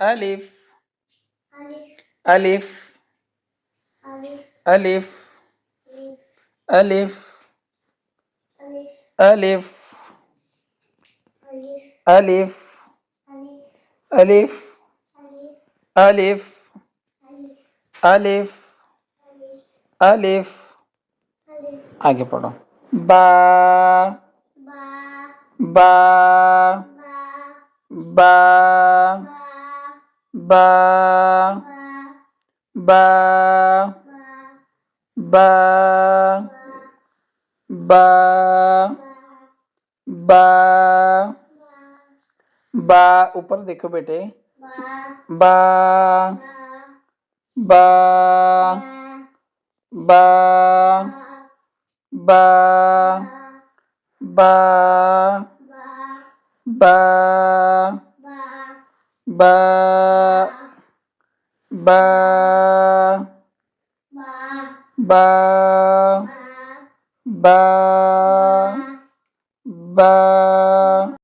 ألف ألف ألف ألف ألف ألف ألف ألف ألف ألف आगे पढ़ो बा बा बा बा बा बा बा बा बा ऊपर देखो बेटे बा बा बा बा बा बा बा बा बा बा बा